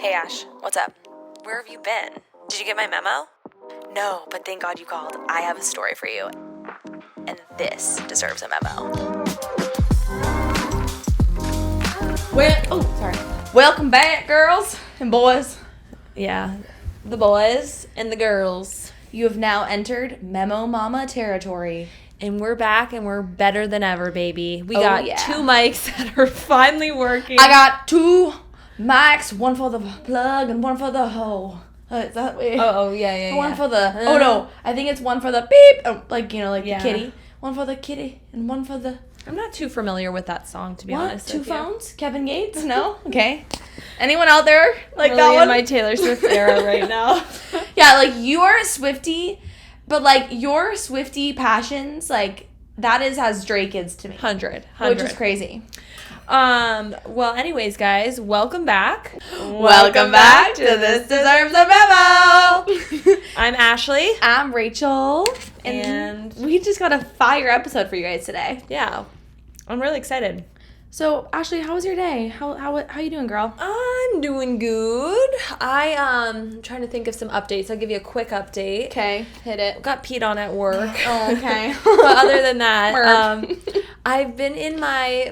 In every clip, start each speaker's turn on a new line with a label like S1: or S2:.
S1: Hey Ash, what's up? Where have you been? Did you get my memo? No, but thank God you called. I have a story for you. And this deserves a memo.
S2: Welcome back, girls and boys.
S1: Yeah, the boys and the girls.
S2: You have now entered Memo Mama territory.
S1: And we're back and we're better than ever, baby. We got 2 mics that are finally working.
S2: I got 2 mics, one for the plug and one for the hole. Is that way?
S1: Yeah.
S2: One for the... Oh, no. I think it's one for the beep. The kitty. One for the kitty and one for the...
S1: I'm not too familiar with that song, to be honest.
S2: 2 phones? Kevin Gates? No? Okay. Anyone out there like
S1: really
S2: that one?
S1: In my Taylor Swift era right now.
S2: Yeah, like, you are a Swiftie, but, like, your Swiftie passions, like, that is as Drake is to me.
S1: 100.
S2: Which is crazy.
S1: Well, anyways, guys, welcome back.
S2: Welcome back to This Deserves a Memo.
S1: I'm Ashley.
S2: I'm Rachel.
S1: And
S2: we just got a fire episode for you guys today.
S1: Yeah, I'm really excited.
S2: So, Ashley, how was your day? How you doing, girl?
S1: I'm doing good. I'm trying to think of some updates. I'll give you a quick update.
S2: Okay, hit it.
S1: Got peed on at work.
S2: Oh, okay.
S1: But other than that, I've been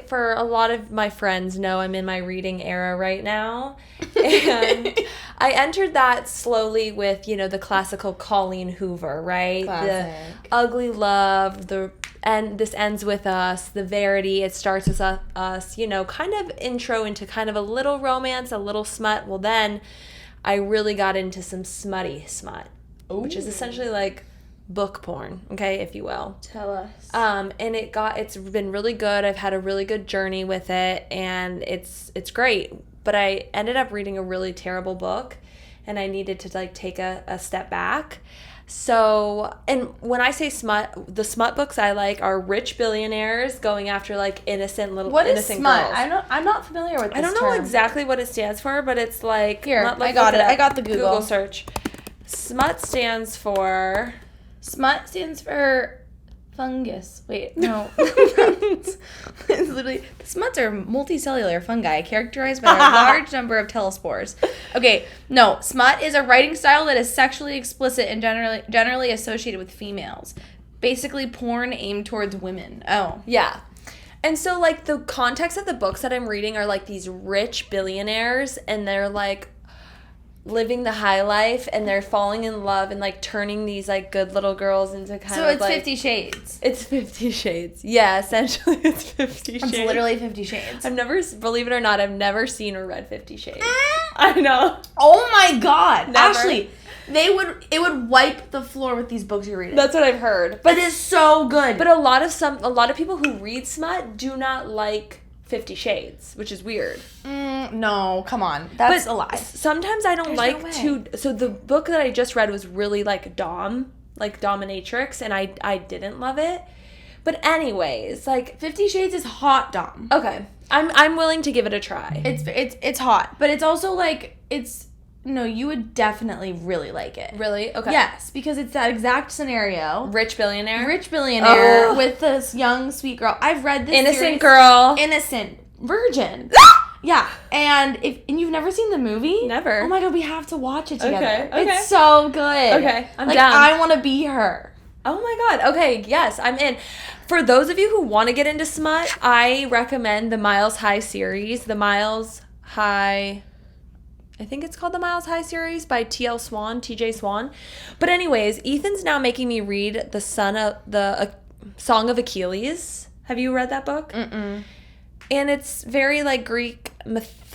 S1: for a lot of my friends know I'm in my reading era right now. And I entered that slowly with, the classical Colleen Hoover, right?
S2: Classic.
S1: The Ugly Love, and This Ends With Us, the Verity, It Starts With Us, kind of intro into kind of a little romance, a little smut. Well, then I really got into some smutty smut, which is essentially like book porn, okay, if you will.
S2: Tell us.
S1: And it's been really good. I've had a really good journey with it, and it's great. But I ended up reading a really terrible book, and I needed to take a step back. So, and when I say smut, the smut books I like are rich billionaires going after innocent smut? Girls.
S2: I'm not familiar with this
S1: I don't know exactly what it stands for, but it's like...
S2: Here, I got it. I got the
S1: Google search. Smut stands for
S2: fungus. Wait, no. It's literally, smuts are multicellular fungi characterized by a large number of telespores. Okay, no. Smut is a writing style that is sexually explicit and generally associated with females. Basically, porn aimed towards women. Oh.
S1: Yeah. And so, the context of the books that I'm reading are, these rich billionaires, and they're, living the high life, and they're falling in love and turning these good little girls into kind of
S2: So it's 50 Shades.
S1: It's 50 Shades. Yeah, essentially it's 50 Shades.
S2: It's literally 50 Shades.
S1: Believe it or not, I've never seen or read 50 Shades. I know.
S2: Oh my God.
S1: Never.
S2: Ashley, it would wipe the floor with these books you're reading.
S1: That's what I've heard.
S2: But it's so good.
S1: But a lot of people who read smut do not like 50 Shades, which is weird.
S2: No, come on. That's a lie.
S1: Sometimes I don't So the book that I just read was really dominatrix, and I didn't love it. But anyways,
S2: 50 Shades is hot dom.
S1: Okay. I'm willing to give it a try.
S2: It's hot, but it's also you would definitely really like it.
S1: Really? Okay.
S2: Yes, because it's that exact scenario.
S1: Rich billionaire
S2: with this young sweet girl. I've read this
S1: innocent girl.
S2: Innocent virgin. Yeah, and you've never seen the movie?
S1: Never.
S2: Oh my God, we have to watch it together.
S1: Okay.
S2: It's so good.
S1: Okay, I'm down.
S2: I want to be her.
S1: Oh my God. Okay, yes, I'm in. For those of you who want to get into smut, I recommend the Miles High series. I think it's called the Miles High series by TJ Swan. But anyways, Ethan's now making me read the Song of Achilles. Have you read that book?
S2: Mm-mm.
S1: And it's very Greek myth.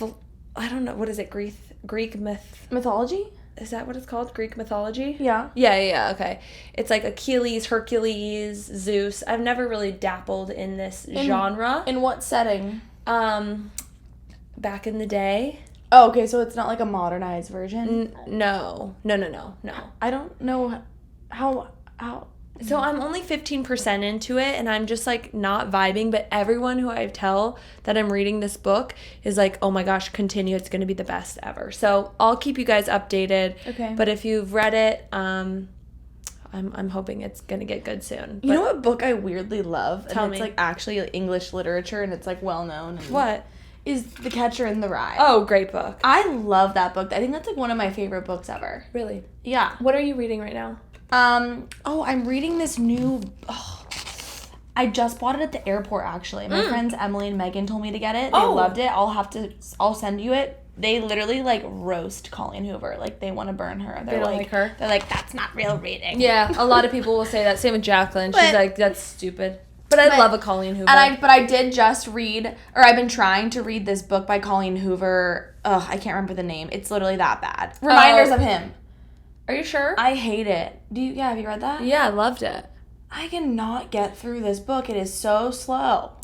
S1: I don't know, what is it? Greek myth.
S2: Mythology?
S1: Is that what it's called? Greek mythology?
S2: Yeah.
S1: Yeah, okay. It's Achilles, Hercules, Zeus. I've never really dabbled in this genre.
S2: In what setting?
S1: Back in the day.
S2: Oh, okay, so it's not a modernized version?
S1: No.
S2: I don't know how...
S1: So I'm only 15% into it, and I'm just not vibing, but everyone who I tell that I'm reading this book is oh my gosh, continue, it's going to be the best ever. So I'll keep you guys updated.
S2: Okay.
S1: But if you've read it, I'm hoping it's going to get good soon.
S2: You know what book I weirdly love?
S1: Tell me.
S2: It's actually English literature, and it's well known.
S1: What?
S2: is The Catcher in the Rye.
S1: Oh, great book.
S2: I love that book. I think that's like one of my favorite books ever.
S1: Really?
S2: Yeah.
S1: What are you reading right now?
S2: I'm reading this new... I just bought it at the airport, actually. My friends Emily and Megan told me to get it. They loved it. I'll send you it. They literally, like, roast Colleen Hoover. Like, they want to burn her.
S1: They don't like her?
S2: They're like, that's not real reading.
S1: Yeah, a lot of people will say that. Same with Jacqueline. She's like, that's stupid. But I love a Colleen Hoover.
S2: But I did just read, or I've been trying to read this book by Colleen Hoover. Ugh, I can't remember the name. It's literally that bad. Reminders of Him.
S1: Are you sure?
S2: I hate it. Have you read that?
S1: Yeah, I loved it.
S2: I cannot get through this book. It is so slow.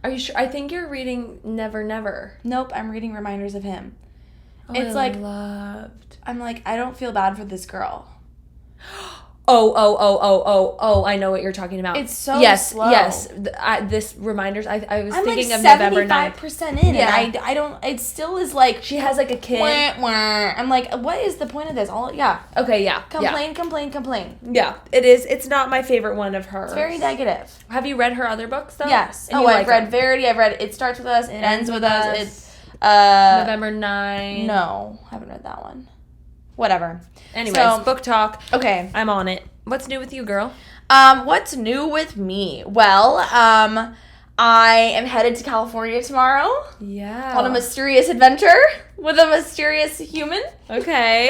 S1: Are you sure? I think you're reading Never Never.
S2: Nope, I'm reading Reminders of Him.
S1: Oh,
S2: It's
S1: I
S2: like,
S1: loved.
S2: I'm like, I don't feel bad for this girl.
S1: Oh, I know what you're talking about.
S2: It's so slow.
S1: Yes. This Reminders, I was
S2: I'm
S1: thinking
S2: like
S1: of November 9th.
S2: 75% in,
S1: Yeah.
S2: and I don't, it still is like...
S1: She has like a kid.
S2: Wah, wah. I'm like, what is the point of this?
S1: Okay, yeah.
S2: Complain.
S1: Yeah, it is. It's not my favorite one of hers.
S2: It's very negative.
S1: Have you read her other books, though?
S2: Yes.
S1: And
S2: I've read Verity. I've read It Starts With Us, It Ends With Us. It's,
S1: November 9th.
S2: No, haven't read that one. Whatever.
S1: Anyways, book talk.
S2: Okay.
S1: I'm on it. What's new with you, girl?
S2: What's new with me? Well, I am headed to California tomorrow.
S1: Yeah.
S2: On a mysterious adventure with a mysterious human.
S1: Okay.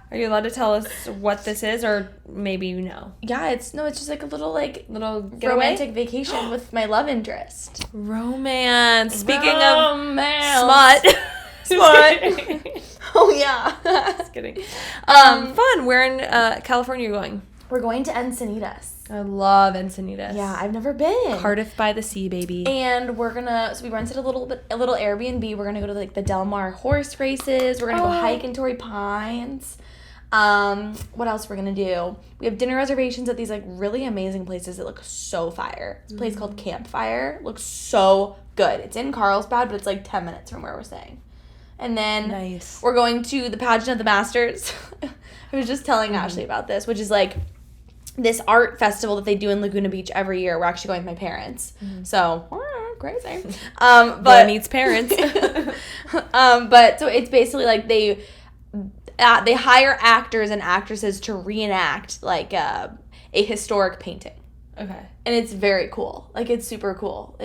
S1: Are you allowed to tell us what this is, or maybe you know?
S2: Yeah, it's just like a little
S1: getaway?
S2: romantic vacation with my love interest.
S1: Romance. Speaking
S2: Romance.
S1: of smut.
S2: Oh yeah.
S1: Just kidding. Fun. Where in California are you going?
S2: We're going to Encinitas.
S1: I love Encinitas.
S2: Yeah, I've never been.
S1: Cardiff by the Sea, baby.
S2: And we rented a little Airbnb. We're gonna go to like the Del Mar horse races. We're gonna go hike in Torrey Pines. What else we're gonna do? We have dinner reservations at these like really amazing places that look so fire. It's a place called Campfire. Looks so good. It's in Carlsbad, but it's like 10 minutes from where we're staying. And then we're going to the Pageant of the Masters. I was just telling Ashley about this, which is like this art festival that they do in Laguna Beach every year. We're actually going with my parents. So, crazy. But
S1: boy meets parents.
S2: But so it's basically like they hire actors and actresses to reenact like a historic painting.
S1: Okay.
S2: And it's very cool. Like, it's super cool.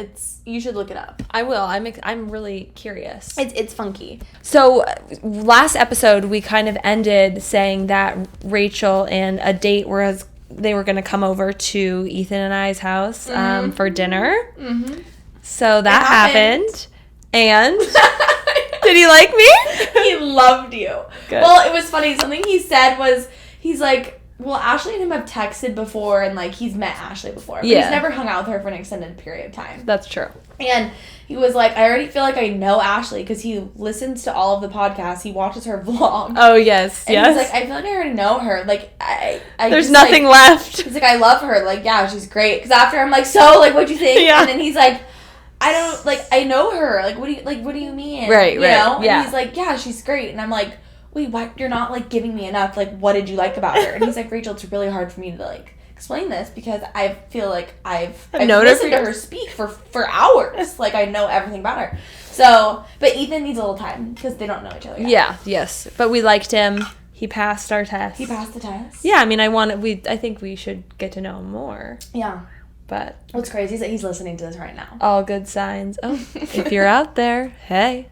S2: You should look it up.
S1: I will. I'm really curious.
S2: It's funky.
S1: So last episode we kind of ended saying that Rachel and a date they were going to come over to Ethan and I's house for dinner. Mm-hmm. So that happened. And did he like me?
S2: He loved you. Good. Well, it was funny. Something he said was, he's like, well, Ashley and him have texted before, and, like, he's met Ashley before. But he's never hung out with her for an extended period of time.
S1: That's true.
S2: And he was like, I already feel like I know Ashley because he listens to all of the podcasts. He watches her vlog.
S1: Oh, yes,
S2: and he's like, I feel like I already know her. Like, I
S1: there's nothing left.
S2: He's like, I love her. Like, yeah, she's great. Because after I'm like, so, like, what'd you think? Yeah. And then he's like, I know her. Like, what do you mean?
S1: Right,
S2: you know?
S1: Yeah.
S2: And he's like, yeah, she's great. And I'm like, wait, what? You're not, like, giving me enough. Like, what did you like about her? And he's like, Rachel, it's really hard for me to, like, explain this because I feel like I've listened to her speak for hours. Like, I know everything about her. So, but Ethan needs a little time because they don't know each other yet.
S1: Yeah, yes. But we liked him. He passed our test.
S2: He passed the test?
S1: Yeah, I mean, I think we should get to know him more.
S2: Yeah.
S1: But
S2: what's crazy is that he's listening to this right now.
S1: All good signs. Oh, if you're out there, hey.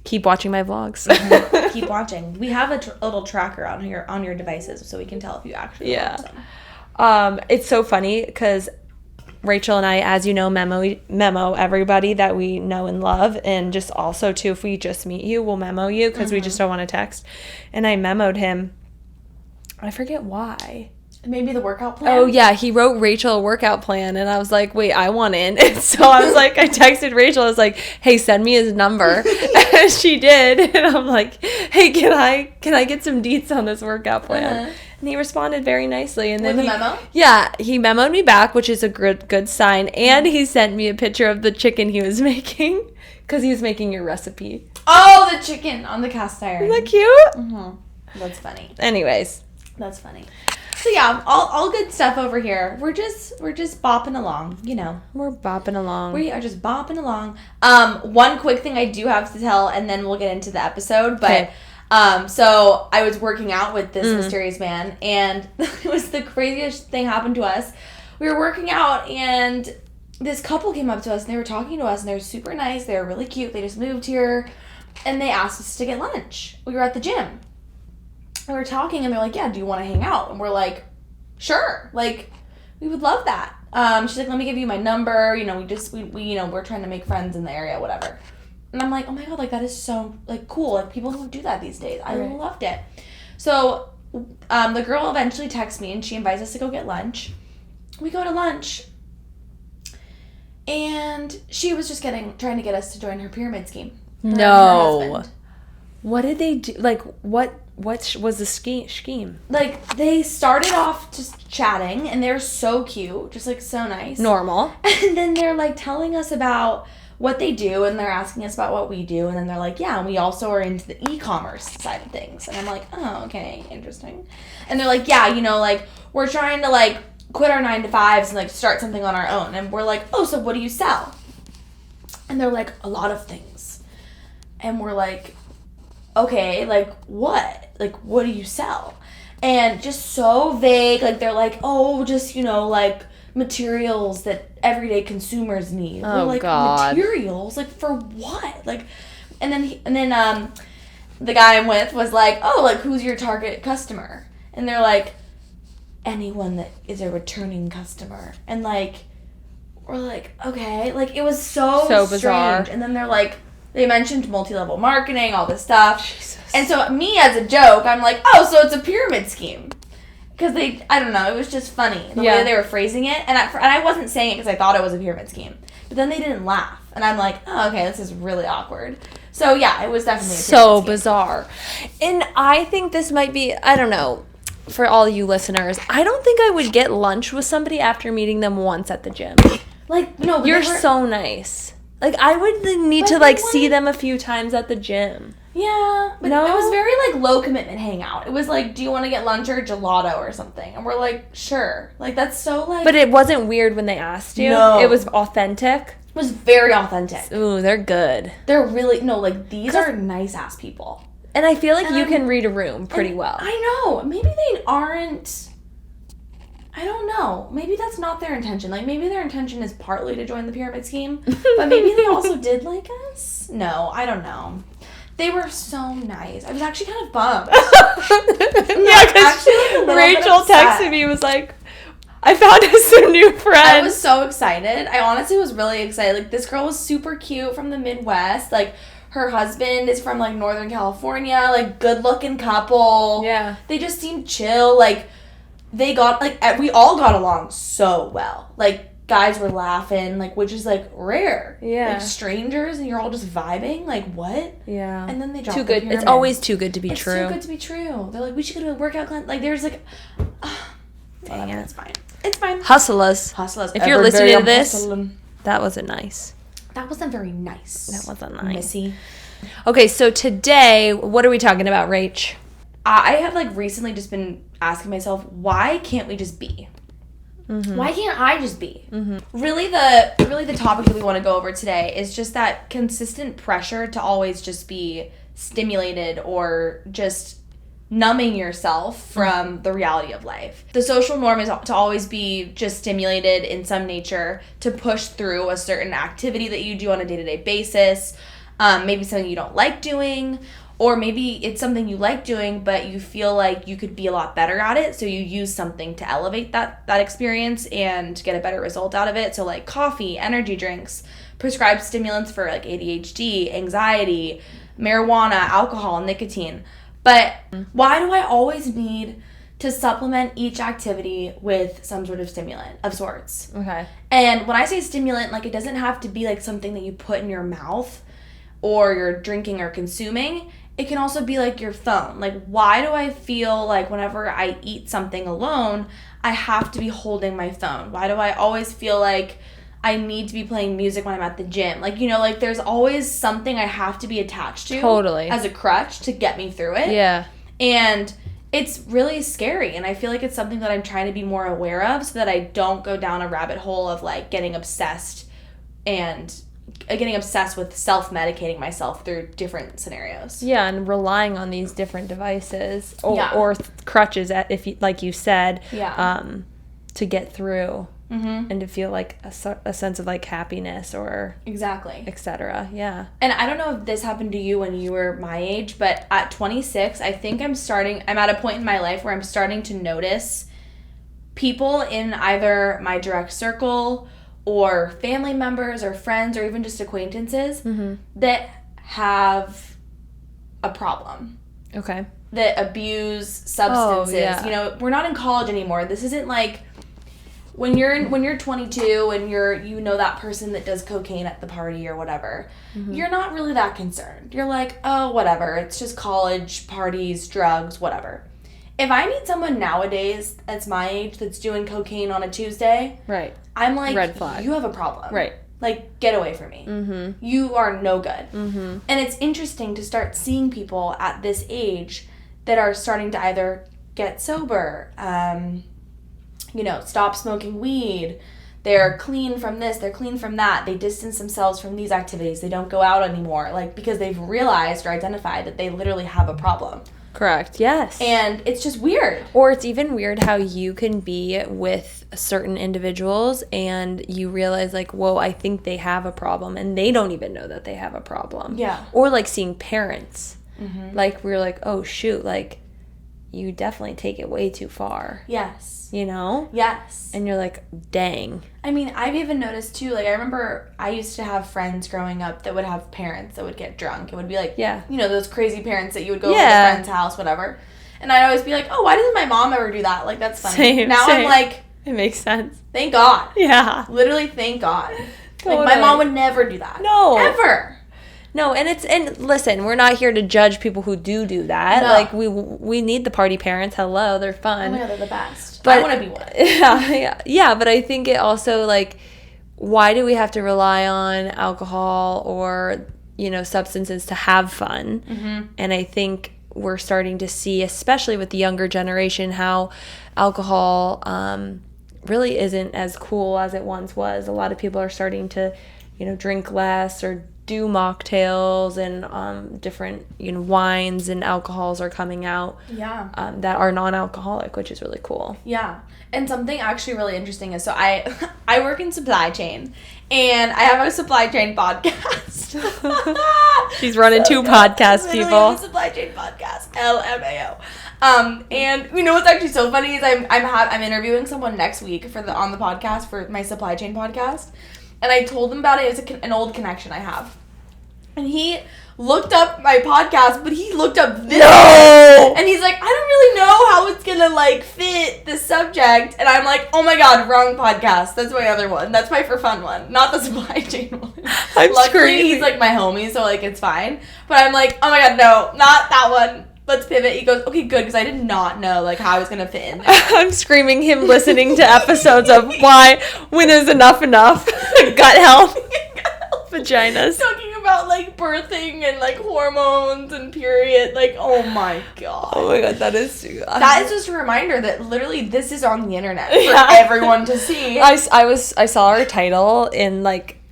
S1: Keep watching my vlogs.
S2: Mm-hmm. Keep watching. We have a little tracker on your devices, so we can tell if you actually watch them.
S1: It's so funny because Rachel and I, as you know, memo everybody that we know and love, and just also too, if we just meet you, we'll memo you because we just don't want to text. And I memoed him. I forget why.
S2: Maybe the workout plan?
S1: Oh, yeah. He wrote Rachel a workout plan, and I was like, wait, I want in. And so I was like, I texted Rachel. I was like, hey, send me his number. And she did. And I'm like, hey, can I get some deets on this workout plan? And he responded very nicely. And then
S2: with a memo?
S1: Yeah. He memoed me back, which is a good sign. And he sent me a picture of the chicken he was making because he was making your recipe.
S2: Oh, the chicken on the cast iron.
S1: Isn't that cute?
S2: Mm-hmm. That's funny.
S1: Anyways.
S2: That's funny. So yeah, all good stuff over here. We're just bopping along, you know.
S1: We're bopping along.
S2: We are just bopping along. One quick thing I do have to tell, and then we'll get into the episode. But so I was working out with this mysterious man, and it was the craziest thing happened to us. We were working out, and this couple came up to us, and they were talking to us, and they were super nice. They were really cute. They just moved here, and they asked us to get lunch. We were at the gym. We were talking, and they're like, yeah, do you want to hang out? And we're like, sure. Like, we would love that. She's like, let me give you my number. You know, we you know, we're trying to make friends in the area, whatever. And I'm like, oh my God, like, that is so, like, cool. Like, people don't do that these days. I loved it. So, the girl eventually texts me, and she invites us to go get lunch. We go to lunch, and she was just trying to get us to join her pyramid scheme.
S1: No. What did they do? Like, what was the scheme?
S2: Like, they started off just chatting, and they're so cute, just, like, so nice.
S1: Normal.
S2: And then they're, like, telling us about what they do, and they're asking us about what we do, and then they're like, yeah, and we also are into the e-commerce side of things. And I'm like, oh, okay, interesting. And they're like, yeah, you know, like, we're trying to, like, quit our 9-to-5s and, like, start something on our own. And we're like, oh, so what do you sell? And they're like, a lot of things. And we're like, okay, like, what? Like, what do you sell? And just so vague, like, they're like, oh, just, you know, like, materials that everyday consumers need.
S1: Oh,
S2: we're like,
S1: God.
S2: Materials? Like, for what? Like, and then the guy I'm with was like, oh, like, who's your target customer? And they're like, anyone that is a returning customer. And, like, we're like, okay. Like, it was so strange.
S1: Bizarre.
S2: And then they're like, they mentioned multi-level marketing, all this stuff.
S1: Jesus.
S2: And so me, as a joke, I'm like, oh, so it's a pyramid scheme. Because I don't know, it was just funny, the way they were phrasing it. And I wasn't saying it because I thought it was a pyramid scheme. But then they didn't laugh. And I'm like, oh, okay, this is really awkward. So, yeah, it was definitely a pyramid scheme.
S1: Bizarre. And I think this might be, I don't know, for all you listeners, I don't think I would get lunch with somebody after meeting them once at the gym.
S2: Like, no,
S1: you're so nice. Like, I would need to, like, see them a few times at the gym.
S2: Yeah, but it was very, like, low commitment hangout. It was like, do you want to get lunch or gelato or something? And we're like, sure. Like, that's so, like...
S1: But it wasn't weird when they asked you?
S2: No.
S1: It was authentic?
S2: It was very authentic.
S1: Ooh, they're good.
S2: They're really... No, like, these are nice-ass people.
S1: And I feel like you can read a room pretty well.
S2: I know. Maybe they aren't... I don't know. Maybe that's not their intention. Like, maybe their intention is partly to join the pyramid scheme, but maybe they also did like us? No, I don't know. They were so nice. I was actually kind of bummed.
S1: Yeah, because Rachel texted me, was like, I found us a new friend.
S2: I was so excited. I honestly was really excited. Like, this girl was super cute from the Midwest. Like, her husband is from, like, Northern California. Like, good-looking couple.
S1: Yeah.
S2: They just seemed chill. Like, they got, like, we all got along so well. Like, guys were laughing, like, which is, like, rare.
S1: Yeah.
S2: Like, strangers, and you're all just vibing. Like, what?
S1: Yeah.
S2: And then they dropped
S1: Too good. It's always too good to be true.
S2: It's too good to be true. They're like, we should go to a workout class. Like, there's, like...
S1: Dang it.
S2: It's fine. It's fine.
S1: Hustlers. If you're listening to this, that wasn't nice.
S2: That wasn't very nice.
S1: That wasn't nice.
S2: Missy.
S1: Okay, so today, what are we talking about, Rach?
S2: I have, like, recently just been asking myself, why can't we just be? Mm-hmm. Why can't I just be? Mm-hmm. Really the topic that we want to go over today is just that consistent pressure to always just be stimulated or just numbing yourself from the reality of life. The social norm is to always be just stimulated in some nature to push through a certain activity that you do on a day-to-day basis, maybe something you don't like doing, or maybe it's something you like doing, but you feel like you could be a lot better at it, so you use something to elevate that experience and get a better result out of it. So, like, coffee, energy drinks, prescribed stimulants for, like, ADHD, anxiety, marijuana, alcohol, nicotine. But why do I always need to supplement each activity with some sort of stimulant of sorts?
S1: Okay.
S2: And when I say stimulant, like, it doesn't have to be, like, something that you put in your mouth or you're drinking or consuming. It can also be, like, your phone. Like, why do I feel like whenever I eat something alone, I have to be holding my phone? Why do I always feel like I need to be playing music when I'm at the gym? Like, you know, like, there's always something I have to be attached to.
S1: Totally.
S2: As a crutch to get me through it.
S1: Yeah.
S2: And It's really scary, and I feel like it's something that I'm trying to be more aware of so that I don't go down a rabbit hole of like getting obsessed with self-medicating myself through different scenarios.
S1: Yeah, and relying on these different devices
S2: Yeah.
S1: or crutches, if you, like you said,
S2: Yeah.
S1: to get through
S2: Mm-hmm.
S1: and to feel like a sense of like happiness or
S2: Exactly.
S1: etc. Yeah.
S2: And I don't know if this happened to you when you were my age, but at 26, I think I'm at a point in my life where I'm starting to notice people in either my direct circle or family members or friends or even just acquaintances that have a problem,
S1: Okay.
S2: that abuse substances.
S1: Oh, yeah.
S2: You know, we're not in college anymore. This isn't like when you're 22 and you know that person that does cocaine at the party or whatever, you're not really that concerned. You're like, oh, whatever. It's just college, parties, drugs, whatever. If I meet someone nowadays that's my age that's doing cocaine on a Tuesday,
S1: Right.
S2: I'm like,
S1: Red flag.
S2: you have a problem.
S1: Right.
S2: Like, get away from me.
S1: Mm-hmm.
S2: You are no good.
S1: Mm-hmm.
S2: And it's interesting to start seeing people at this age that are starting to either get sober, stop smoking weed. They're clean from this, they're clean from that. They distance themselves from these activities. They don't go out anymore, like, because they've realized or identified that they literally have a problem.
S1: Correct. Yes.
S2: And it's just weird.
S1: Or it's even weird how you can be with certain individuals and you realize like, whoa, I think they have a problem and they don't even know that they have a problem.
S2: Yeah.
S1: Or like seeing parents. Like we're like, oh shoot, like you definitely take it way too far.
S2: Yes.
S1: You know?
S2: Yes.
S1: And you're like, dang.
S2: I mean, I've even noticed too, like I remember I used to have friends growing up that would have parents that would get drunk. It would be like,
S1: Yeah.
S2: Those crazy parents that you would go over
S1: Yeah.
S2: to a friend's house, whatever. And I'd always be like, oh, why doesn't my mom ever do that? Like, that's funny.
S1: Same,
S2: now
S1: same.
S2: I'm like,
S1: It makes sense.
S2: thank God.
S1: Yeah.
S2: Literally, thank God.
S1: Totally.
S2: Like, my mom would never do that.
S1: No.
S2: Ever.
S1: No, and listen, we're not here to judge people who do that.
S2: No.
S1: Like we need the party parents. Hello, they're
S2: Oh
S1: fun.
S2: my God, they're the best.
S1: But
S2: I want to be one.
S1: Yeah, but I think it also like, why do we have to rely on alcohol or substances to have fun?
S2: Mm-hmm.
S1: And I think we're starting to see, especially with the younger generation, how alcohol really isn't as cool as it once was. A lot of people are starting to drink less or do mocktails and different wines and alcohols are coming out that are non-alcoholic, which is really cool.
S2: Yeah. And something actually really interesting is, so I work in supply chain and I have a supply chain podcast.
S1: She's running two podcasts,
S2: Literally
S1: people.
S2: have a supply chain podcast, LMAO. And what's actually so funny is I'm interviewing someone next week on the podcast for my supply chain podcast. And I told him about it. It's an old connection I have. And he looked up my podcast, but he looked up this.
S1: No!
S2: And he's like, I don't really know how it's going to, fit this subject. And I'm like, oh my God, wrong podcast. That's my other one. That's my for fun one, not the supply chain one.
S1: I'm
S2: Luckily,
S1: screaming.
S2: he's, my homie, so, it's fine. But I'm like, oh my God, no, not that one. Let's pivot. He goes, okay, good, because I did not know, how I was going to fit in there.
S1: I'm screaming him listening to episodes of why, when is enough, gut health, vaginas.
S2: Talking about birthing and hormones and period. Oh my God.
S1: Oh my God, that is
S2: just a reminder that literally this is on the internet for
S1: Yeah.
S2: everyone to see.
S1: I saw our title in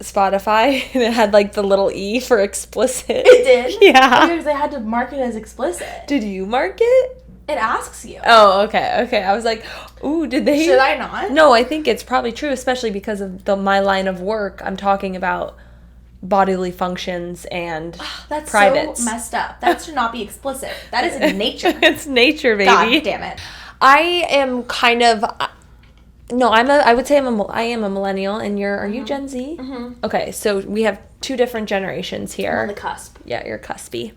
S1: Spotify and it had the little E for explicit.
S2: It did?
S1: Yeah.
S2: Because they had to mark it as explicit.
S1: Did you mark it?
S2: It asks you.
S1: Oh, okay. I was like, ooh, did they?
S2: Should I not?
S1: No, I think it's probably true, especially because of my line of work. I'm talking about bodily functions and
S2: That's
S1: privates.
S2: so messed up. That should not be explicit. That is in nature.
S1: It's nature, baby.
S2: God damn it.
S1: I am kind of no, I would say I am a millennial and are you Gen Z?
S2: Mm-hmm.
S1: Okay, so we have two different generations here.
S2: I'm on the cusp.
S1: Yeah, you're cuspy.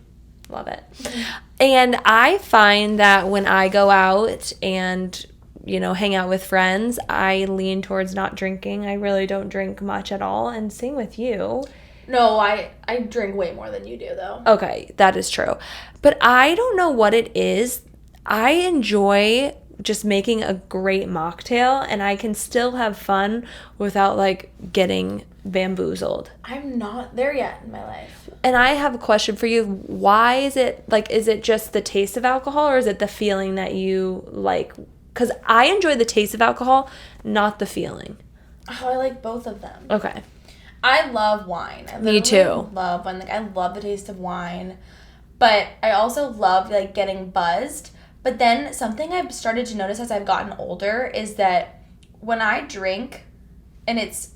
S1: Love it. Mm-hmm. And I find that when I go out and hang out with friends, I lean towards not drinking. I really don't drink much at all, and same with you.
S2: No, I drink way more than you do, though.
S1: Okay, that is true. But I don't know what it is. I enjoy just making a great mocktail, and I can still have fun without getting bamboozled.
S2: I'm not there yet in my life.
S1: And I have a question for you. Why is it, like, is it just the taste of alcohol, or is it the feeling that you like? Because I enjoy the taste of alcohol, not the feeling.
S2: Oh, I like both of them.
S1: Okay.
S2: I love wine.
S1: Me too.
S2: Love wine. Like, I love the taste of wine. But I also love, like, getting buzzed. But then something I've started to notice as I've gotten older is that when I drink, and it's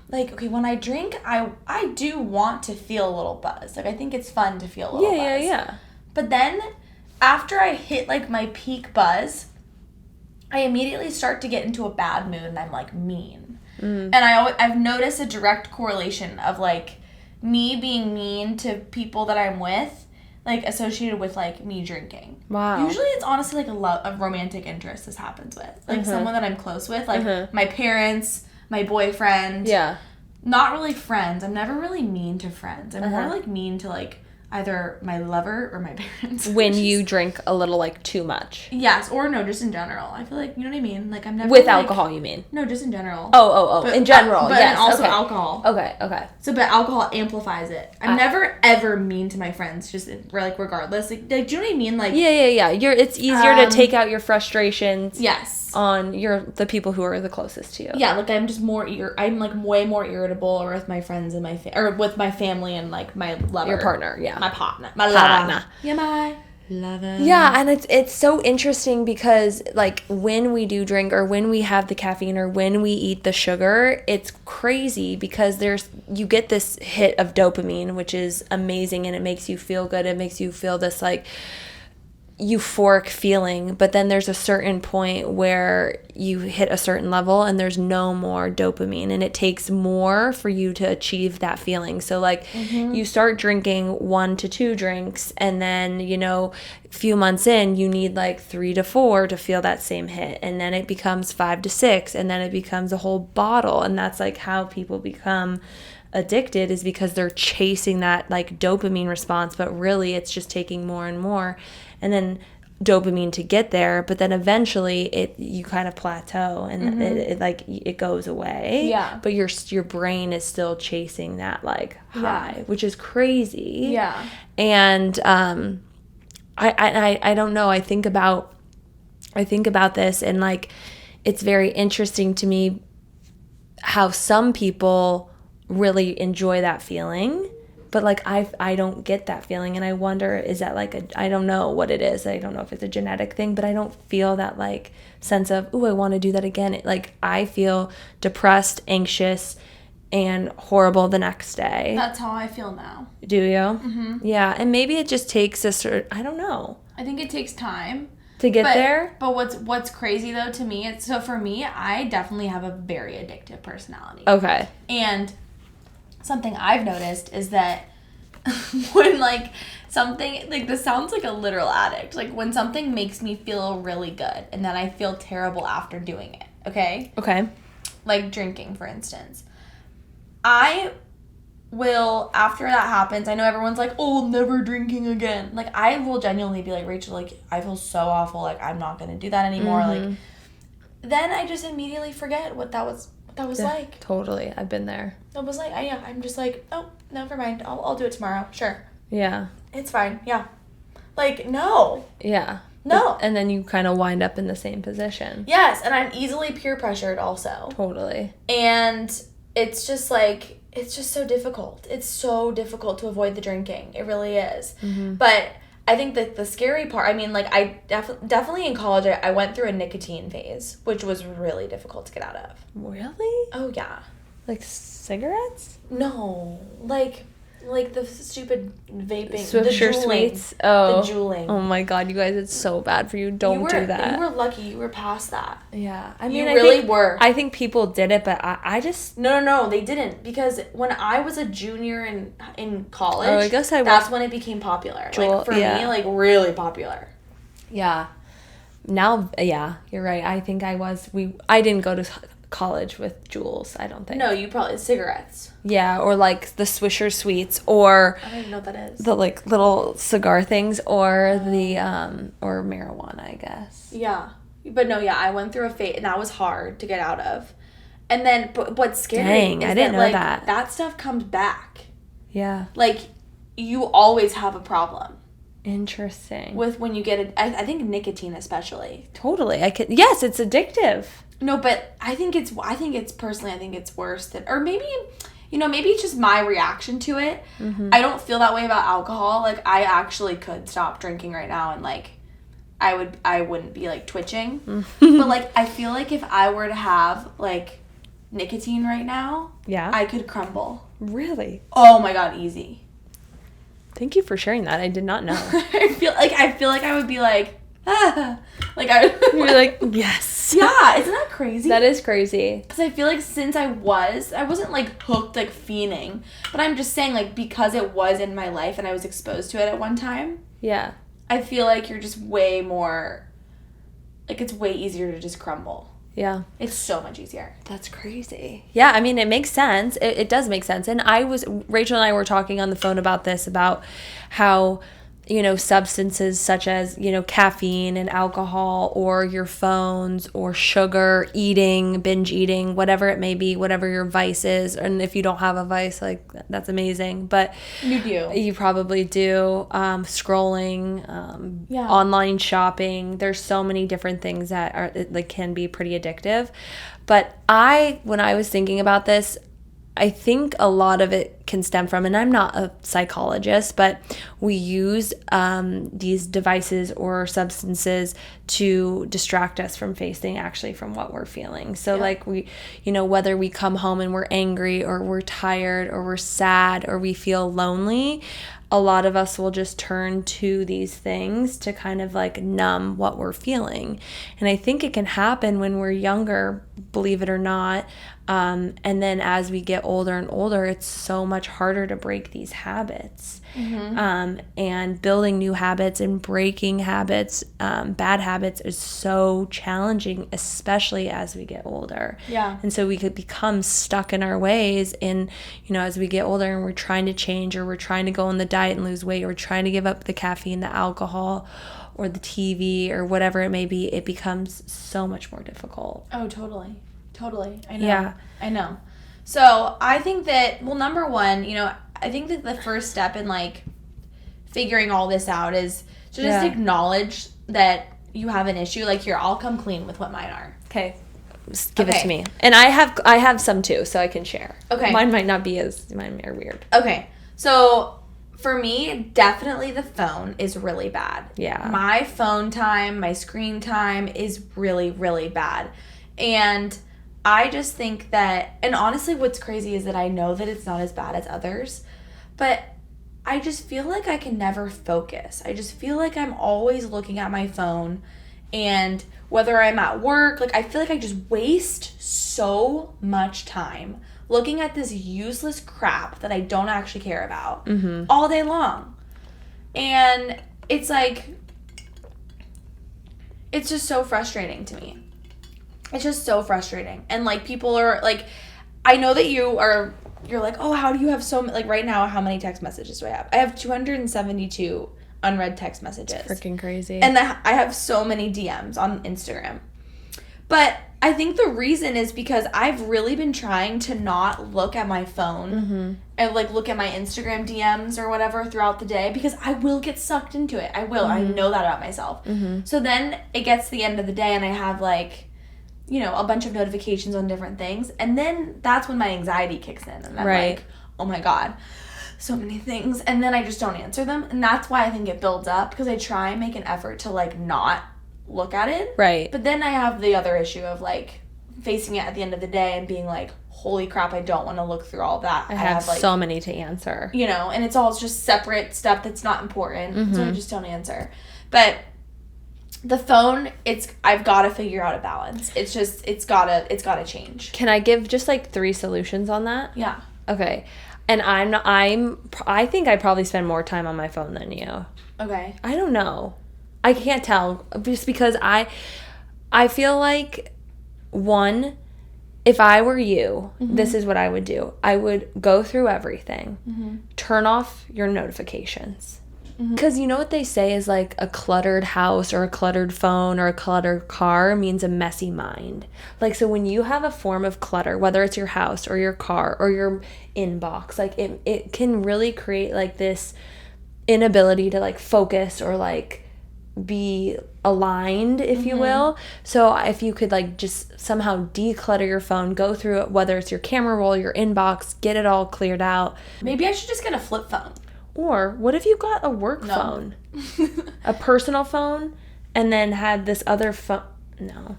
S2: like, okay, when I drink, I do want to feel a little buzz. Like, I think it's fun to feel a little buzz.
S1: Yeah.
S2: But then after I hit, like, my peak buzz, I immediately start to get into a bad mood, and I'm, like, mean. And I've noticed a direct correlation of, like, me being mean to people that I'm with, like, associated with, like, me drinking.
S1: Wow.
S2: Usually it's honestly, like, a romantic interest this happens with. Like, someone that I'm close with. Like, my parents, my boyfriend.
S1: Yeah.
S2: Not really friends. I'm never really mean to friends. I'm more, like, mean to, like, either my lover or my parents.
S1: When you drink a little, like, too much.
S2: Yes, or no, just in general. I feel like, you know what I mean? Like, I'm never,
S1: with
S2: like,
S1: alcohol, you mean?
S2: No, just in general.
S1: Oh,
S2: But,
S1: in general,
S2: but
S1: yes.
S2: also
S1: okay.
S2: alcohol.
S1: Okay.
S2: So, but alcohol amplifies it. I'm never, ever mean to my friends, just, like, regardless. Like, do you know what I mean? Like,
S1: Yeah. It's easier to take out your frustrations.
S2: Yes.
S1: On the people who are the closest to you.
S2: Yeah, like, I'm just more, I'm, like, way more irritable or with my friends and or with my family and, like, my lover.
S1: Your partner, yeah.
S2: My partner. My lover. Yeah, my lover.
S1: Yeah, and it's so interesting because, like, when we do drink or when we have the caffeine or when we eat the sugar, it's crazy because you get this hit of dopamine, which is amazing, and it makes you feel good. It makes you feel this, like, euphoric feeling, but then there's a certain point where you hit a certain level and there's no more dopamine, and it takes more for you to achieve that feeling. So, like, you start drinking 1 to 2 drinks, and then, you know, a few months in, you need like 3 to 4 to feel that same hit, and then it becomes 5 to 6, and then it becomes a whole bottle. And that's, like, how people become addicted, is because they're chasing that, like, dopamine response, but really it's just taking more and more, and then dopamine to get there, but then eventually you kind of plateau, and it goes away.
S2: Yeah.
S1: But your brain is still chasing that, like, high, which is crazy.
S2: Yeah.
S1: And I don't know. I think about this, and, like, it's very interesting to me how some people really enjoy that feeling, but, like, I don't get that feeling, and I wonder, is that, like, I don't know what it is. I don't know if it's a genetic thing, but I don't feel that, like, sense of, ooh, I want to do that again. Like, I feel depressed, anxious, and horrible the next day.
S2: That's how I feel now.
S1: Do you? Mm-hmm. Yeah, and maybe it just takes I don't know.
S2: I think it takes time
S1: to get there.
S2: But what's crazy, though, to me, for me, I definitely have a very addictive personality.
S1: Okay.
S2: And something I've noticed is that when, like, something, like, this sounds like a literal addict. Like, when something makes me feel really good and then I feel terrible after doing it, okay?
S1: Okay.
S2: Like drinking, for instance. I will, after that happens, I know everyone's like, oh, never drinking again. Like, I will genuinely be like, Rachel, like, I feel so awful. Like, I'm not going to do that anymore.
S1: Mm-hmm.
S2: Like, then I just immediately forget what that was like.
S1: Totally. I've been there.
S2: It was like, I'm just like, oh, never mind. I'll do it tomorrow. Sure.
S1: Yeah.
S2: It's fine. Yeah. Like, no.
S1: Yeah.
S2: No.
S1: And then you kind of wind up in the same position.
S2: Yes, and I'm easily peer pressured also.
S1: Totally.
S2: And it's just like, it's just so difficult. It's so difficult to avoid the drinking. It really is. Mm-hmm. But I think that the scary part, I mean, like, I definitely in college, I went through a nicotine phase, which was really difficult to get out of.
S1: Really?
S2: Oh, yeah.
S1: Like cigarettes?
S2: No. Like the stupid vaping.
S1: Swisher
S2: the
S1: sweets. Oh.
S2: The juuling.
S1: Oh my God, you guys, it's so bad for you. Don't do that.
S2: You were lucky. You were past that.
S1: Yeah. I mean,
S2: you really were.
S1: I think people did it, but I just...
S2: No, they didn't. Because when I was a junior in college,
S1: I guess
S2: that's when it became popular. Like, for me, like, really popular.
S1: Yeah. Now, yeah, you're right. I think I didn't go to college with Juuls, I don't think.
S2: No, you probably cigarettes.
S1: Yeah, or like the Swisher sweets, or
S2: I don't even know what that is.
S1: The like little cigar things, or the or marijuana, I guess.
S2: Yeah. But no, yeah, I went through a phase, and that was hard to get out of. And then, but what's scary
S1: Dang,
S2: is
S1: I didn't
S2: that,
S1: know
S2: like,
S1: that.
S2: that stuff comes back.
S1: Yeah.
S2: Like, you always have a problem
S1: Interesting.
S2: with when you get it. I think nicotine especially.
S1: Totally. Yes, it's addictive.
S2: No, but I think it's worse than, or maybe, maybe it's just my reaction to it.
S1: Mm-hmm.
S2: I don't feel that way about alcohol. Like, I actually could stop drinking right now and, like, I wouldn't be, like, twitching. But, like, I feel like if I were to have, like, nicotine right now,
S1: Yeah.
S2: I could crumble.
S1: Really?
S2: Oh my God, easy.
S1: Thank you for sharing that. I did not know.
S2: I feel like I would be like, ah. Like, I would
S1: You're like, yes.
S2: Yeah, isn't that crazy?
S1: That is crazy.
S2: Because I feel like since I wasn't, like, hooked, like, fiending. But I'm just saying, like, because it was in my life and I was exposed to it at one time.
S1: Yeah.
S2: I feel like you're just way more, like, it's way easier to just crumble.
S1: Yeah.
S2: It's so much easier.
S1: That's crazy. Yeah, I mean, it makes sense. It does make sense. And Rachel and I were talking on the phone about this, about how, substances such as, caffeine and alcohol, or your phones, or sugar, eating, binge eating, whatever it may be, whatever your vice is. And if you don't have a vice, like, that's amazing. But
S2: You do.
S1: You probably do. Scrolling,
S2: Yeah.
S1: online shopping. There's so many different things that are, like, can be pretty addictive. But when I was thinking about this, I think a lot of it can stem from, and I'm not a psychologist, but we use these devices or substances to distract us from facing actually from what we're feeling. So, like, we, whether we come home and we're angry, or we're tired, or we're sad, or we feel lonely, a lot of us will just turn to these things to kind of, like, numb what we're feeling. And I think it can happen when we're younger, believe it or not. And then as we get older and older, it's so much harder to break these habits. Mm-hmm. And building new habits and breaking habits, bad habits, is so challenging, especially as we get older.
S2: Yeah.
S1: And so we could become stuck in our ways. And, as we get older and we're trying to change, or we're trying to go on the diet and lose weight, or we're trying to give up the caffeine, the alcohol, or the TV, or whatever it may be, it becomes so much more difficult.
S2: Oh, totally. I know.
S1: Yeah.
S2: I know. So I think that, well, number one, I think that the first step in, like, figuring all this out is to just acknowledge that you have an issue. Like, here, I'll come clean with what mine are.
S1: Okay. Just give it to me. And I have some too, so I can share.
S2: Okay.
S1: Mine are weird.
S2: Okay. So for me, definitely the phone is really bad.
S1: Yeah.
S2: My phone time, my screen time is really, really bad. And I just think that, and honestly, what's crazy is that I know that it's not as bad as others, but I just feel like I can never focus. I just feel like I'm always looking at my phone, and whether I'm at work, like, I feel like I just waste so much time looking at this useless crap that I don't actually care about all day long. And it's like, it's just so frustrating to me. It's just so frustrating. And, like, people are, like, I know that you're like, oh, how do you have so many, like, right now, how many text messages do I have? I have 272 unread text messages.
S1: Freaking crazy.
S2: And I have so many DMs on Instagram. But I think the reason is because I've really been trying to not look at my phone and, like, look at my Instagram DMs or whatever throughout the day, because I will get sucked into it. I will. I know that about myself. So then it gets to the end of the day and I have, like, a bunch of notifications on different things. And then that's when my anxiety kicks in. And I'm like, oh my God, so many things. And then I just don't answer them. And that's why I think it builds up, because I try and make an effort to, like, not look at it.
S1: Right.
S2: But then I have the other issue of, like, facing it at the end of the day and being like, holy crap, I don't want to look through all that.
S1: I have
S2: like,
S1: so many to answer.
S2: And it's all just separate stuff that's not important. So I just don't answer. But the phone, I've got to figure out a balance. It's gotta change.
S1: Can I give just, like, 3 solutions on that?
S2: Yeah.
S1: Okay. And I think I probably spend more time on my phone than you.
S2: Okay.
S1: I don't know. I can't tell, just because I feel like, one, if I were you, this is what I would do. I would go through everything, turn off your notifications, Because you know what they say is like a cluttered house or a cluttered phone or a cluttered car means a messy mind. Like, so when you have a form of clutter, whether it's your house or your car or your inbox, like it can really create like this inability to like focus or like be aligned, if you will. So if you could like just somehow declutter your phone, go through it, whether it's your camera roll, your inbox, get it all cleared out.
S2: Maybe I should just get a flip phone.
S1: Or what if you got a work phone? A personal phone, and then had this other phone? No.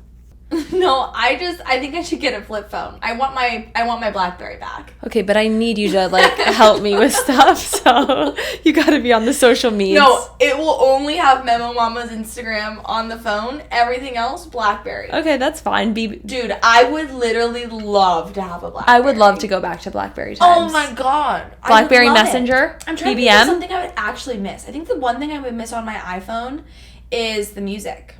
S2: No, I think I should get a flip phone. I want my BlackBerry back.
S1: Okay, but I need you to like help me with stuff, so you gotta be on the social medias.
S2: No, it will only have Memo Mama's Instagram on the phone. Everything else, BlackBerry.
S1: Okay, that's fine.
S2: Dude, I would literally love to have a BlackBerry.
S1: I would love to go back to BlackBerry times.
S2: Oh my god.
S1: BlackBerry Messenger?
S2: I'm trying to think of something I would actually miss. I think the one thing I would miss on my iPhone is the music.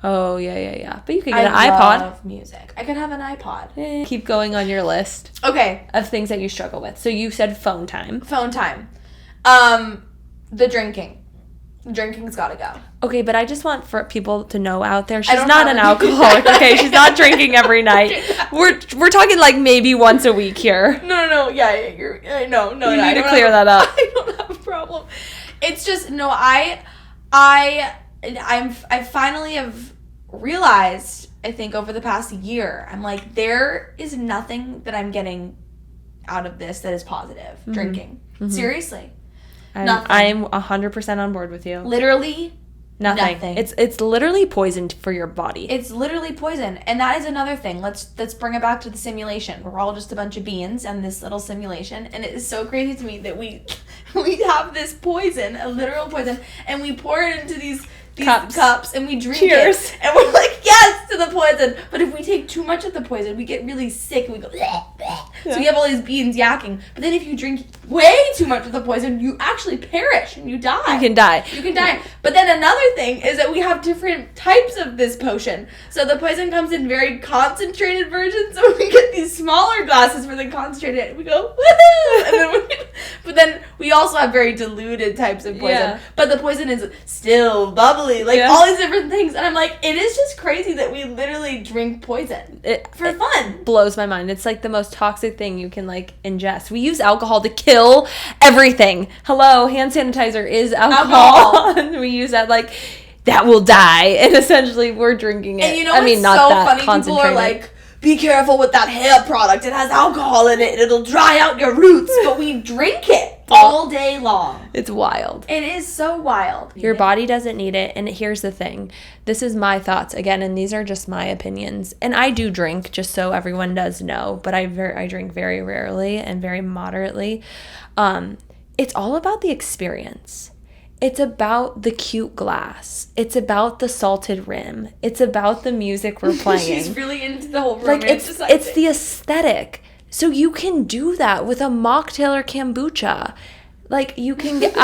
S1: Oh, yeah. But you could get an iPod.
S2: I love music. I could have an iPod.
S1: Keep going on your list.
S2: Okay.
S1: Of things that you struggle with. So you said phone time.
S2: Phone time. The drinking. Drinking's gotta go. Okay,
S1: but I just want for people to know out there, she's not an alcoholic, okay? She's not drinking every night. We're talking like maybe once a week here.
S2: No. Yeah, you're... No.
S1: You need to clear that up.
S2: I don't have a problem. It's just... No, I finally have realized, I think over the past year, I'm like, there is nothing that I'm getting out of this that is positive. Drinking. Seriously.
S1: I'm 100% on board with you.
S2: Literally nothing.
S1: It's literally poisoned for your body.
S2: It's literally poison. And that is another thing. Let's bring it back to the simulation. We're all just a bunch of beings and this little simulation. And it is so crazy to me that we have this poison, a literal poison, and we pour it into these cups and we drink it. And we're like, yes, to the poison. But if we take too much of the poison, we get really sick and we go, bleh, bleh. So we have all these beans yakking. But then if you drink way too much of the poison, you actually perish and you die.
S1: You can die.
S2: But then another thing is that we have different types of this potion. So the poison comes in very concentrated versions. So we get these smaller glasses for the concentrated and we go, woohoo! But then we also have very diluted types of poison. Yeah. But the poison is still bubbly. All these different things. And I'm like, it is just crazy that we literally drink poison for fun.
S1: Blows my mind. It's like the most toxic thing you can like ingest. We use alcohol to kill everything. Hello, hand sanitizer is alcohol. And we use that like, that will die. And essentially we're drinking it.
S2: And you know what's so funny? People are like, be careful with that hair product. It has alcohol in it and it'll dry out your roots. But we drink it all day long.
S1: It's wild.
S2: It is so wild.
S1: Your body doesn't need it. And here's the thing. This is my thoughts again, and these are just my opinions. And I do drink, just so everyone does know, but I drink very rarely and very moderately. It's all about the experience. It's about the cute glass. It's about the salted rim. It's about the music we're playing.
S2: She's really into the whole romanticizing.
S1: Like it's the aesthetic. So you can do that with a mocktail or kombucha. Like you can get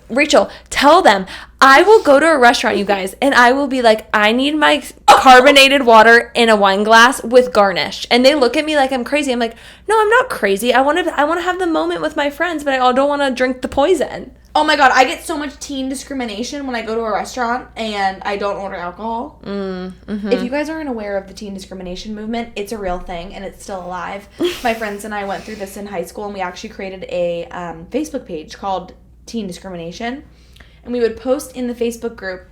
S1: Rachel, tell them I will go to a restaurant, you guys, and I will be like, I need my carbonated water in a wine glass with garnish. And they look at me like I'm crazy. I'm like, no, I'm not crazy. I want to have the moment with my friends, but I don't want to drink the poison.
S2: Oh my god, I get so much teen discrimination when I go to a restaurant and I don't order alcohol. If you guys aren't aware of the teen discrimination movement, it's a real thing and it's still alive. My friends and I went through this in high school and we actually created a Facebook page called Teen Discrimination. And we would post in the Facebook group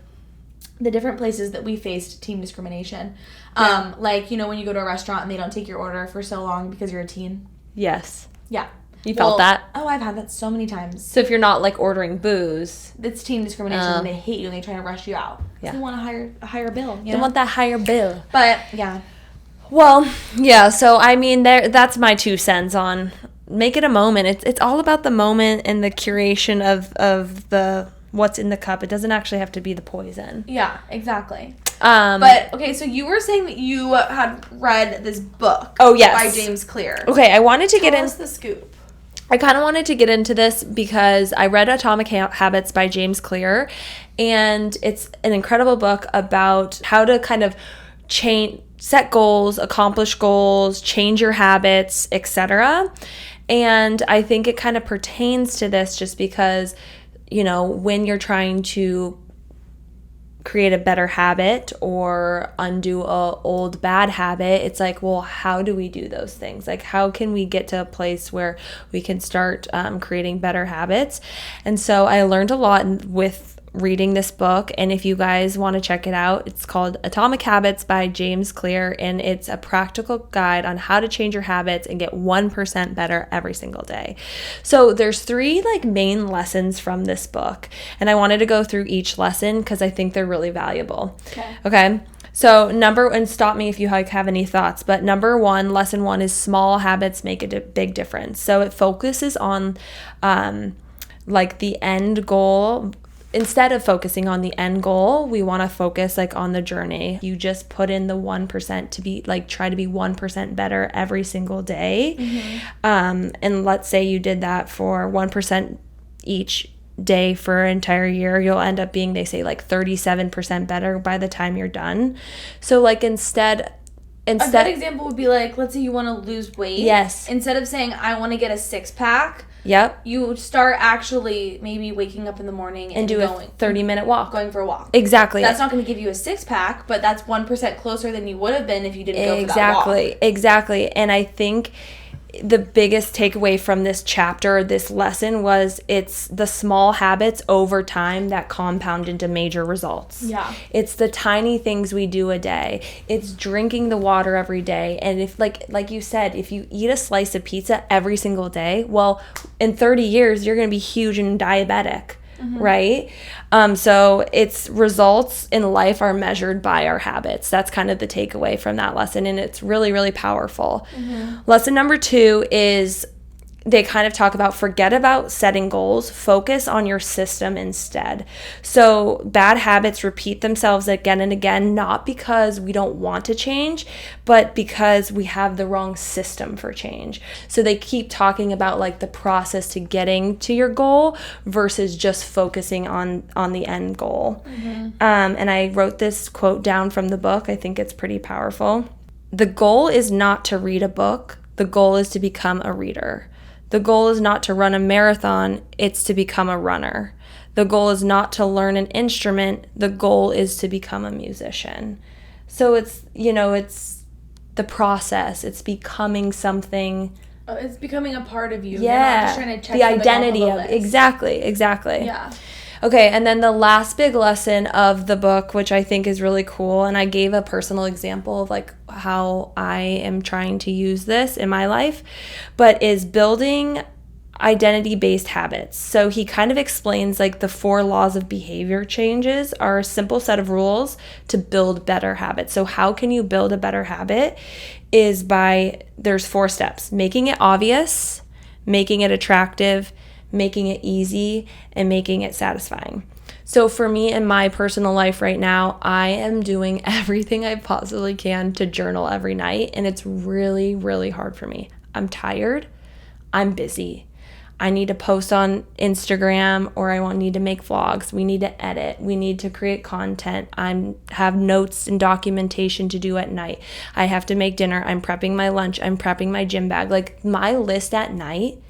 S2: the different places that we faced teen discrimination. Yeah. Like, you know, when you go to a restaurant and they don't take your order for so long because you're a teen.
S1: Yes.
S2: Yeah.
S1: You felt that?
S2: Oh, I've had that so many times.
S1: So if you're not like ordering booze,
S2: it's teen discrimination and they hate you and they try to rush you out. Yeah. They want a higher bill.
S1: They want that higher bill.
S2: But yeah.
S1: Well, yeah, so I mean that's my 2 cents on make it a moment. It's all about the moment and the curation of the what's in the cup. It doesn't actually have to be the poison.
S2: Yeah, exactly. But okay, so you were saying that you had read this book.
S1: Oh yes,
S2: by James Clear.
S1: Okay, I wanted to get in.
S2: Tell us the scoop.
S1: I kind of wanted to get into this because I read Atomic Habits by James Clear, and it's an incredible book about how to kind of set goals, accomplish goals, change your habits, etc. And I think it kind of pertains to this just because when you're trying to create a better habit or undo a old bad habit, it's like, well, how do we do those things? Like, how can we get to a place where we can start creating better habits? And so I learned a lot with reading this book, and if you guys want to check it out, it's called Atomic Habits by James Clear, and it's a practical guide on how to change your habits and get 1% better every single day. So there's 3 like main lessons from this book, and I wanted to go through each lesson because I think they're really valuable. Okay. So and stop me if you have any thoughts, but number 1, lesson 1 is small habits make a big difference. So it focuses on like the end goal. Instead of focusing on the end goal, we want to focus like on the journey. You just put in the 1% to be like, try to be 1% better every single day. And let's say you did that for 1% each day for an entire year, you'll end up being, they say, like 37% better by the time you're done. So like instead
S2: a good example would be like, let's say you want to lose weight.
S1: Yes.
S2: Instead of saying I want to get a 6-pack,
S1: yep,
S2: you start actually maybe waking up in the morning and
S1: do a 30-minute walk.
S2: Going for a walk.
S1: Exactly.
S2: That's not going to give you a 6-pack, but that's 1% closer than you would have been if you didn't go for that walk.
S1: Exactly. And I think the biggest takeaway from this chapter, this lesson, was it's the small habits over time that compound into major results.
S2: Yeah.
S1: It's the tiny things we do a day. It's drinking the water every day. And if like you said, if you eat a slice of pizza every single day, well, in 30 years, you're going to be huge and diabetic. Right? So its results in life are measured by our habits. That's kind of the takeaway from that lesson. And it's really, really powerful. Lesson number 2 is they kind of talk about forget about setting goals, focus on your system instead. So bad habits repeat themselves again and again, not because we don't want to change, but because we have the wrong system for change. So they keep talking about like the process to getting to your goal versus just focusing on the end goal. And I wrote this quote down from the book. I think it's pretty powerful. The goal is not to read a book. The goal is to become a reader. The goal is not to run a marathon, it's to become a runner. The goal is not to learn an instrument, the goal is to become a musician. So it's the process, it's becoming something.
S2: It's becoming a part of you.
S1: Yeah.
S2: You're not just trying to check
S1: the identity of exactly. Yeah. Okay, and then the last big lesson of the book, which I think is really cool, and I gave a personal example of like how I am trying to use this in my life, but is building identity-based habits. So he kind of explains like the 4 laws of behavior changes are a simple set of rules to build better habits. So how can you build a better habit is there's 4 steps: making it obvious, making it attractive, making it easy, and making it satisfying. So for me in my personal life right now, I am doing everything I possibly can to journal every night, and it's really, really hard for me. I'm tired. I'm busy. I need to post on Instagram, or I need to make vlogs. We need to edit. We need to create content. I have notes and documentation to do at night. I have to make dinner. I'm prepping my lunch. I'm prepping my gym bag. Like my list at night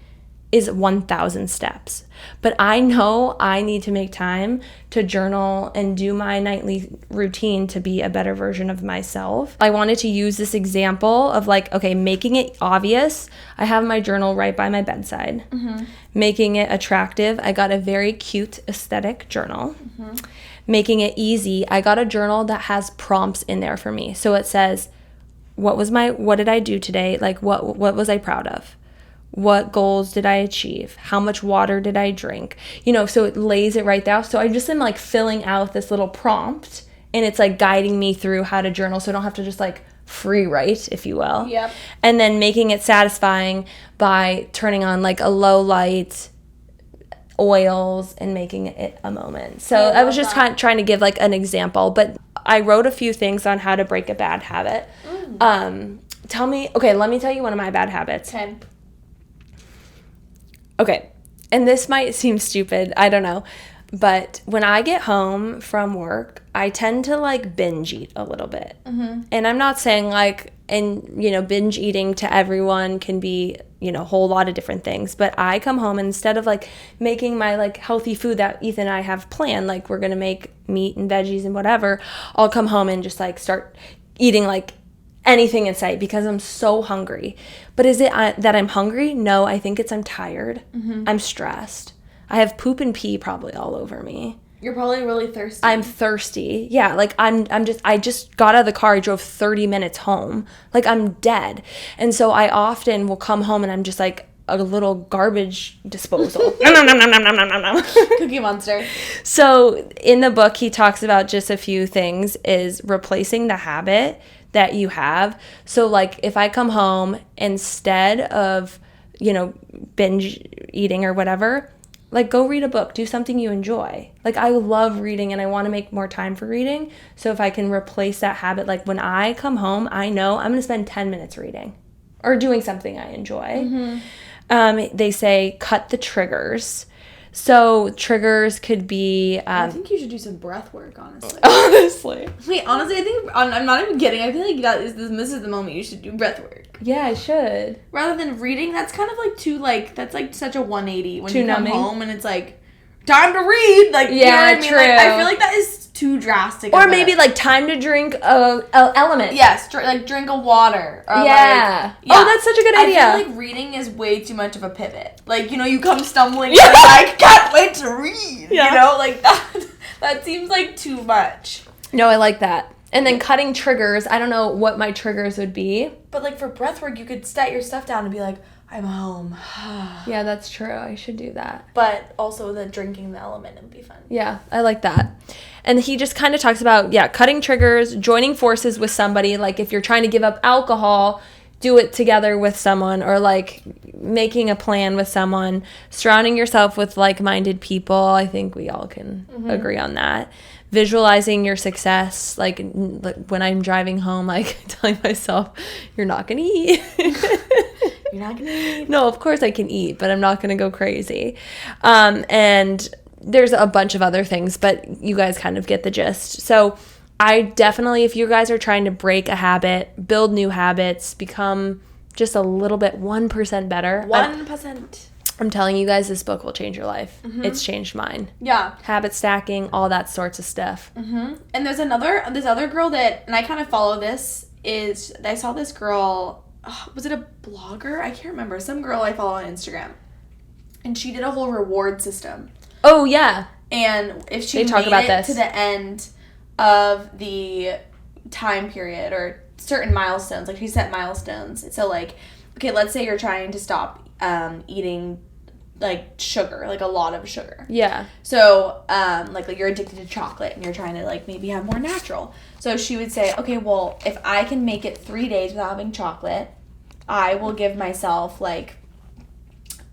S1: is 1,000 steps. But I know I need to make time to journal and do my nightly routine to be a better version of myself. I wanted to use this example of like, okay, making it obvious. I have my journal right by my bedside. Making it attractive. I got a very cute aesthetic journal. Making it easy. I got a journal that has prompts in there for me. So it says, what did I do today? Like what was I proud of? What goals did I achieve? How much water did I drink? So it lays it right there. So I just am like filling out this little prompt, and it's like guiding me through how to journal, so I don't have to just like free write, if you will.
S2: Yep.
S1: And then making it satisfying by turning on like a low light, oils, and making it a moment. So I was just kind of trying to give like an example, but I wrote a few things on how to break a bad habit. Let me tell you one of my bad habits. Okay, and this might seem stupid, I don't know, but when I get home from work, I tend to like binge eat a little bit. And I'm not saying like, binge eating to everyone can be a whole lot of different things. But I come home, and instead of like making my like healthy food that Ethan and I have planned, like we're gonna make meat and veggies and whatever, I'll come home and just like start eating like anything in sight because I'm so hungry. But is it that I'm hungry? No, I think it's I'm tired. I'm stressed. I have poop and pee probably all over me.
S2: You're probably really thirsty.
S1: I'm thirsty. Yeah, like I just got out of the car. I drove 30 minutes home. Like I'm dead. And so I often will come home and I'm just like a little garbage disposal. Nom, nom, nom, nom, nom, nom, nom, nom.
S2: Cookie Monster.
S1: So in the book, he talks about just a few things is replacing the habit that you have. So like if I come home instead of, binge eating or whatever, like, go read a book. Do something you enjoy. Like, I love reading, and I want to make more time for reading. So if I can replace that habit, like, when I come home, I know I'm going to spend 10 minutes reading or doing something I enjoy. They say cut the triggers. So triggers could be...
S2: I think you should do some breath work, honestly.
S1: Honestly.
S2: Wait, honestly, I think... I'm not even kidding. I feel like this is the moment you should do breath work.
S1: Yeah, I should.
S2: Rather than reading, that's kind of like too, like... That's like such a 180 when
S1: too
S2: you come
S1: numbing.
S2: home and it's like... Time to read! Like,
S1: yeah,
S2: you know what I mean?
S1: true.
S2: Like, I feel like that is too drastic.
S1: Or maybe, like, time to drink a element.
S2: Yes, like, drink a water. Or
S1: yeah.
S2: Like,
S1: Oh, that's such a good idea.
S2: I feel like reading is way too much of a pivot. Like, you come stumbling and you're like, can't wait to read.
S1: Yeah.
S2: Like, that seems like too much.
S1: No, I like that. And then cutting triggers. I don't know what my triggers would be.
S2: But, like, for breath work, you could set your stuff down and be like, I'm home.
S1: Yeah, that's true. I should do that.
S2: But also the drinking the element would be fun.
S1: Yeah, I like that. And he just kind of talks about, cutting triggers, joining forces with somebody. Like, if you're trying to give up alcohol, do it together with someone, or, like, making a plan with someone. Surrounding yourself with like-minded people. I think we all can agree on that. Visualizing your success, like when I'm driving home, like telling myself, you're not going to eat.
S2: You're not going to eat.
S1: No, of course I can eat, but I'm not going to go crazy. And there's a bunch of other things, but you guys kind of get the gist. So I definitely, if you guys are trying to break a habit, build new habits, become just a little bit 1% better.
S2: 1%.
S1: I'm telling you guys, this book will change your life. It's changed mine.
S2: Yeah.
S1: Habit stacking, all that sorts of stuff.
S2: And there's this other girl that, and I kind of follow this, I saw this girl, was it a blogger? I can't remember. Some girl I follow on Instagram. And she did a whole reward system.
S1: Oh, yeah.
S2: And if she
S1: They talk
S2: made
S1: about
S2: it
S1: this.
S2: to the end of the time period or certain milestones, like she set milestones. So, like, okay, let's say you're trying to stop eating like sugar, like a lot of sugar.
S1: Yeah.
S2: So, like you're addicted to chocolate and you're trying to like maybe have more natural. So she would say, okay, well, if I can make it 3 days without having chocolate, I will give myself like,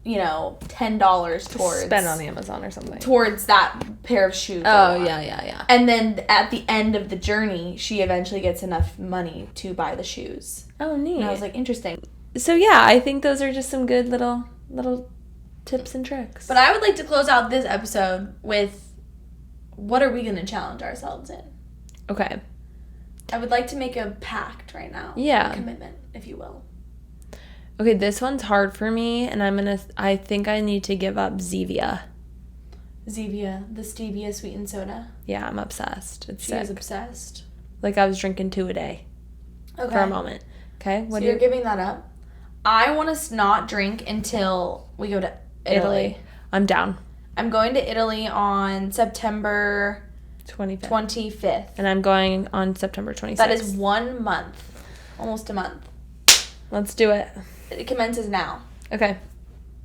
S2: $10 towards
S1: spend on Amazon or something.
S2: Towards that pair of shoes.
S1: Oh, yeah.
S2: And then at the end of the journey, she eventually gets enough money to buy the shoes.
S1: Oh, neat.
S2: And I was like, interesting.
S1: So, yeah, I think those are just some good little tips and tricks.
S2: But I would like to close out this episode with, what are we going to challenge ourselves in?
S1: Okay.
S2: I would like to make a pact right now.
S1: Yeah.
S2: A commitment, if you will.
S1: Okay, this one's hard for me, and I think I need to give up Zevia.
S2: Zevia, the stevia sweetened soda.
S1: Yeah, I'm obsessed. It's
S2: She
S1: sick.
S2: is obsessed.
S1: Like, I was drinking 2 a day.
S2: Okay.
S1: For a moment. Okay?
S2: So you're giving that up? I want to not drink until we go to Italy.
S1: I'm down.
S2: I'm going to Italy on September
S1: 25th. And I'm going on September 26th.
S2: That is 1 month. Almost a month.
S1: Let's do it.
S2: It commences now.
S1: Okay.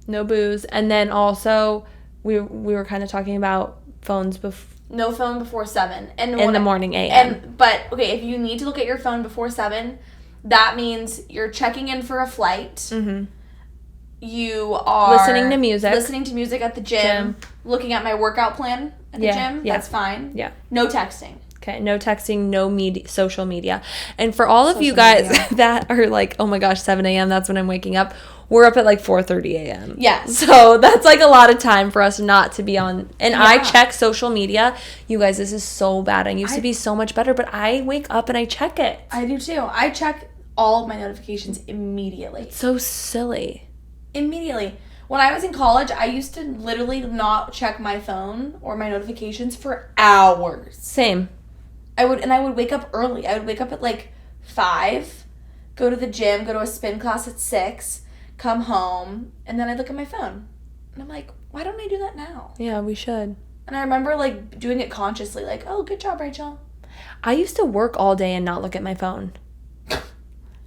S1: No booze. And then also, we were kind of talking about phones before.
S2: No phone before 7. And
S1: in the morning a.m.
S2: But, okay, if you need to look at your phone before 7, that means you're checking in for a flight.
S1: Mm-hmm.
S2: You are
S1: listening to music
S2: at the gym. Looking at my workout plan at the gym.
S1: Yeah.
S2: That's fine.
S1: Yeah.
S2: No texting.
S1: Okay, no texting, no social media. And for all of you guys that are like, oh my gosh, 7 a.m., that's when I'm waking up, we're up at like 4:30 a.m.
S2: Yeah.
S1: So that's like a lot of time for us not to be on. And I check social media. You guys, this is so bad. I used to be so much better, but I wake up and I check it.
S2: I do too. I check all of my notifications immediately.
S1: It's so silly.
S2: Immediately. When I was in college, I used to literally not check my phone or my notifications for hours.
S1: Same.
S2: I would wake up early. I would wake up at like 5, go to the gym, go to a spin class at 6, come home, and then I'd look at my phone. And I'm like, why don't I do that now?
S1: Yeah, we should.
S2: And I remember like doing it consciously, like, oh, good job, Rachel.
S1: I used to work all day and not look at my phone.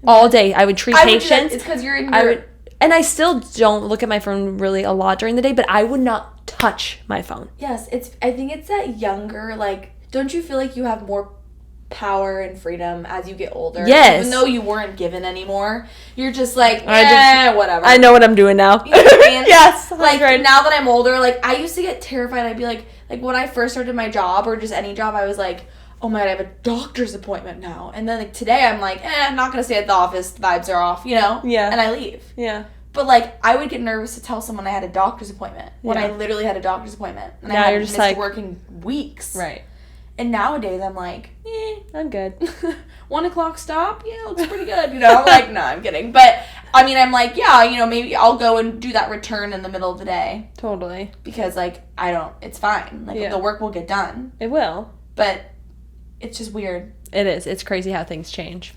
S1: All day. I would treat patients.
S2: It's because you're in your...
S1: And I still don't look at my phone really a lot during the day, but I would not touch my phone.
S2: Yes, I think it's that younger, like, don't you feel like you have more power and freedom as you get older?
S1: Yes.
S2: Even though you weren't given anymore, you're just like, whatever.
S1: I know what I'm doing now.
S2: You know what I mean?
S1: Yes.
S2: Like, now that I'm older, like, I used to get terrified. I'd be like when I first started my job or just any job, I was like, oh my God, I have a doctor's appointment now. And then like today I'm like, I'm not going to stay at the office. The vibes are off, you know?
S1: Yeah.
S2: And I leave.
S1: Yeah.
S2: But like, I would get nervous to tell someone I had a doctor's appointment when I literally had a doctor's appointment. And
S1: now
S2: I
S1: you're
S2: hadn't
S1: just
S2: missed
S1: like,
S2: work in weeks.
S1: Right.
S2: And nowadays I'm like,
S1: I'm good.
S2: 1 o'clock stop? Yeah, looks pretty good, you know? Like, no, I'm kidding. But, I mean, I'm like, yeah, you know, maybe I'll go and do that return in the middle of the day.
S1: Totally.
S2: Because, like, it's fine. Like, the work will get done.
S1: It will.
S2: But it's just weird.
S1: It is. It's crazy how things change.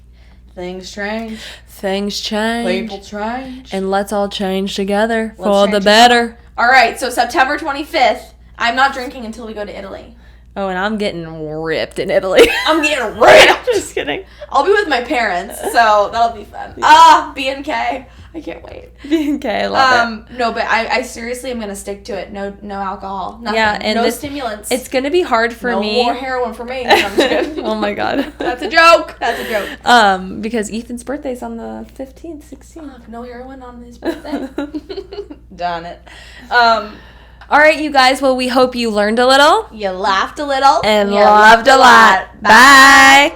S2: Things change.
S1: Things change.
S2: People change.
S1: And let's all change together for the better.
S2: All right, so September 25th, I'm not drinking until we go to Italy.
S1: Oh, and I'm getting ripped in Italy.
S2: I'm getting ripped.
S1: Just kidding.
S2: I'll be with my parents, so that'll be fun. Yeah. B&K. I can't wait.
S1: B&K, I love it.
S2: No, but I seriously am going to stick to it. No alcohol. Nothing.
S1: Yeah, and
S2: no stimulants.
S1: It's going to be hard for me.
S2: No more heroin for me. I'm just kidding.
S1: Oh my God.
S2: That's a joke. That's a joke.
S1: Because Ethan's birthday's on the 15th, 16th.
S2: No heroin on his birthday. Darn it.
S1: All right, you guys. Well, we hope you learned a little.
S2: You laughed a little.
S1: And loved a lot. Bye.